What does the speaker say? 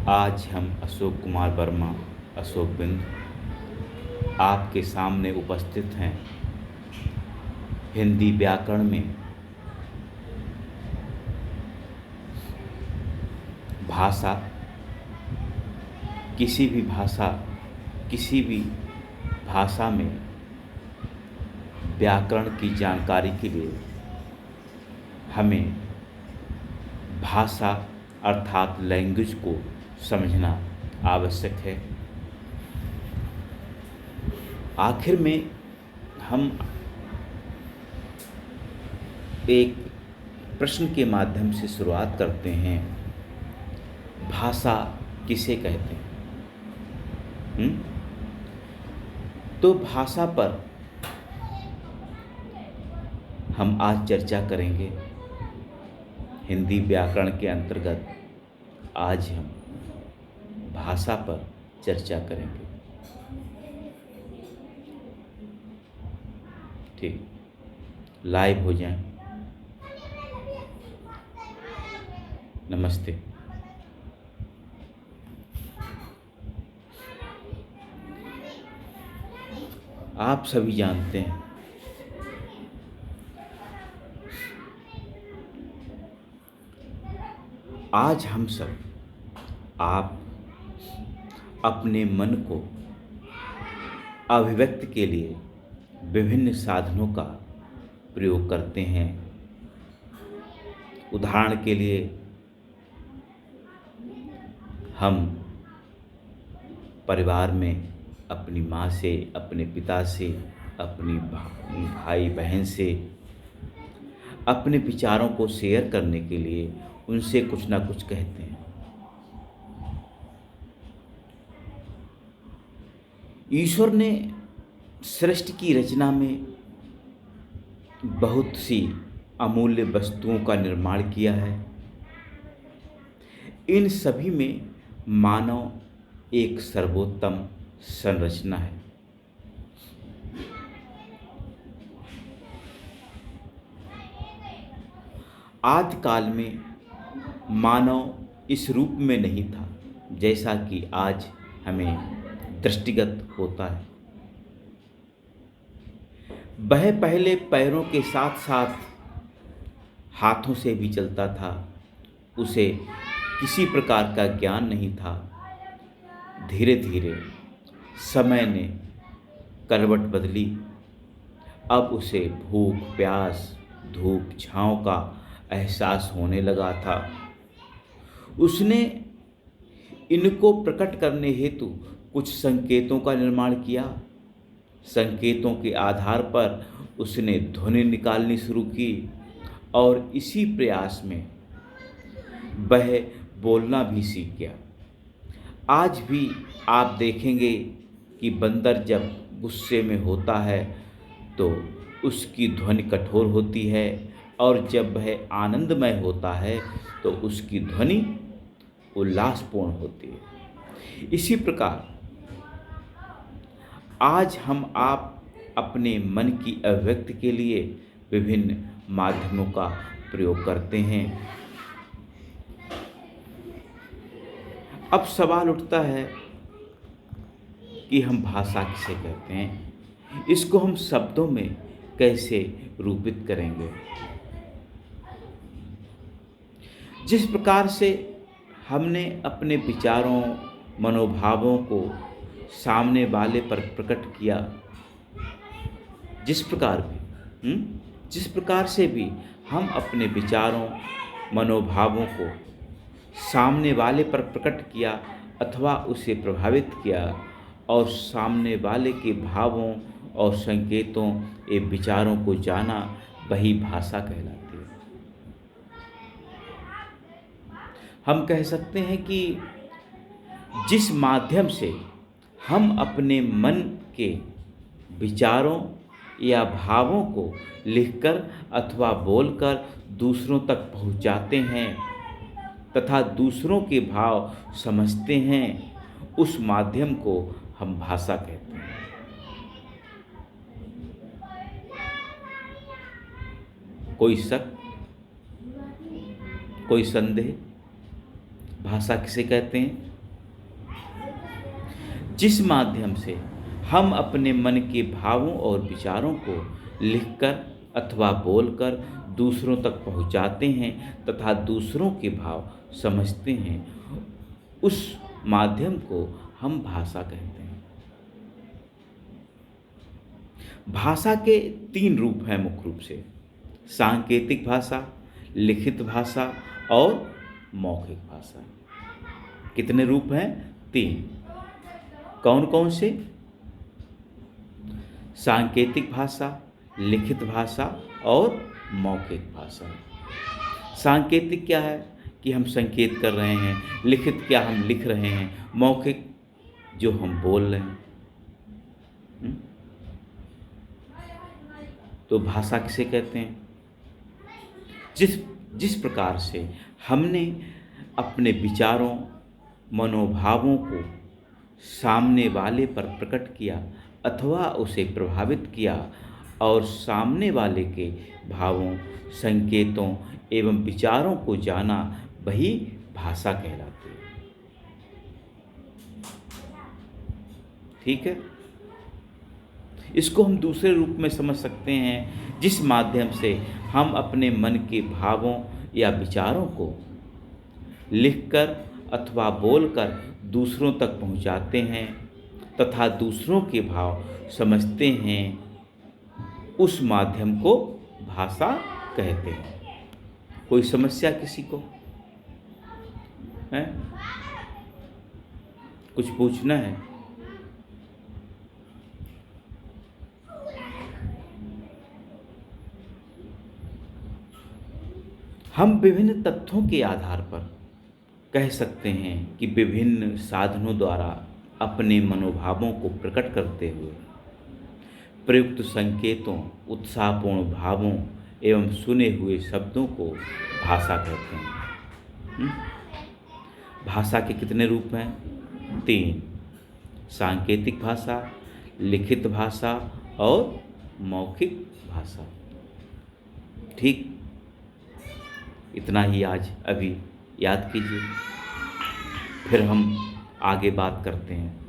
आज हम अशोक कुमार वर्मा अशोक बिंद आपके सामने उपस्थित हैं। हिंदी व्याकरण में भाषा किसी भी भाषा में व्याकरण की जानकारी के लिए हमें भाषा अर्थात लैंग्वेज को समझना आवश्यक है। आखिर में हम एक प्रश्न के माध्यम से शुरुआत करते हैं। भाषा किसे कहते हैं? तो भाषा पर हम आज चर्चा करेंगे। हिंदी व्याकरण के अंतर्गत आज हम भाषा पर चर्चा करेंगे। ठीक, लाइव हो जाएं। नमस्ते। आप सभी जानते हैं आज हम सब आप अपने मन को अभिव्यक्ति के लिए विभिन्न साधनों का प्रयोग करते हैं। उदाहरण के लिए हम परिवार में अपनी माँ से, अपने पिता से, अपनी भाई बहन से अपने विचारों को शेयर करने के लिए उनसे कुछ ना कुछ कहते हैं। ईश्वर ने सृष्टि की रचना में बहुत सी अमूल्य वस्तुओं का निर्माण किया है। इन सभी में मानव एक सर्वोत्तम संरचना है। आदिकाल में मानव इस रूप में नहीं था जैसा कि आज हमें दृष्टिगत होता है। वह पहले पैरों के साथ साथ हाथों से भी चलता था। उसे किसी प्रकार का ज्ञान नहीं था। धीरे धीरे समय ने करवट बदली। अब उसे भूख, प्यास, धूप, छांव का एहसास होने लगा था। उसने इनको प्रकट करने हेतु कुछ संकेतों का निर्माण किया। संकेतों के आधार पर उसने ध्वनि निकालनी शुरू की और इसी प्रयास में वह बोलना भी सीख गया। आज भी आप देखेंगे कि बंदर जब गुस्से में होता है तो उसकी ध्वनि कठोर होती है और जब वह आनंदमय होता है तो उसकी ध्वनि उल्लासपूर्ण होती है। इसी प्रकार आज हम आप अपने मन की अभिव्यक्ति के लिए विभिन्न माध्यमों का प्रयोग करते हैं। अब सवाल उठता है कि हम भाषा किसे कहते हैं, इसको हम शब्दों में कैसे रूपित करेंगे। जिस प्रकार से हमने अपने विचारों, मनोभावों को सामने वाले पर प्रकट किया, जिस प्रकार से भी हम अपने विचारों, मनोभावों को सामने वाले पर प्रकट किया अथवा उसे प्रभावित किया और सामने वाले के भावों और संकेतों एवं विचारों को जाना, वही भाषा कहलाती है। हम कह सकते हैं कि जिस माध्यम से हम अपने मन के विचारों या भावों को लिखकर अथवा बोलकर दूसरों तक पहुंचाते हैं तथा दूसरों के भाव समझते हैं, उस माध्यम को हम भाषा कहते हैं। कोई शक, कोई संदेह? भाषा किसे कहते हैं? जिस माध्यम से हम अपने मन के भावों और विचारों को लिखकर अथवा बोलकर दूसरों तक पहुंचाते हैं तथा दूसरों के भाव समझते हैं, उस माध्यम को हम भाषा कहते हैं। भाषा के 3 रूप हैं मुख्य रूप से: सांकेतिक भाषा, लिखित भाषा और मौखिक भाषा। कितने रूप हैं? 3। कौन कौन से? सांकेतिक भाषा, लिखित भाषा और मौखिक भाषा। सांकेतिक क्या है कि हम संकेत कर रहे हैं, लिखित क्या हम लिख रहे हैं, मौखिक जो हम बोल रहे हैं। तो भाषा किसे कहते हैं? जिस प्रकार से हमने अपने विचारों, मनोभावों को सामने वाले पर प्रकट किया अथवा उसे प्रभावित किया और सामने वाले के भावों, संकेतों एवं विचारों को जाना, वही भाषा कहलाती है। ठीक है? इसको हम दूसरे रूप में समझ सकते हैं, जिस माध्यम से हम अपने मन के भावों या विचारों को लिखकर अथवा बोलकर दूसरों तक पहुंचाते हैं तथा दूसरों के भाव समझते हैं, उस माध्यम को भाषा कहते हैं। कोई समस्या किसी को है? कुछ पूछना है? हम विभिन्न तथ्यों के आधार पर कह सकते हैं कि विभिन्न साधनों द्वारा अपने मनोभावों को प्रकट करते हुए प्रयुक्त संकेतों, उत्साहपूर्ण भावों एवं सुने हुए शब्दों को भाषा कहते हैं। भाषा के कितने रूप हैं? 3। सांकेतिक भाषा, लिखित भाषा और मौखिक भाषा। ठीक, इतना ही आज अभी याद कीजिए, फिर हम आगे बात करते हैं।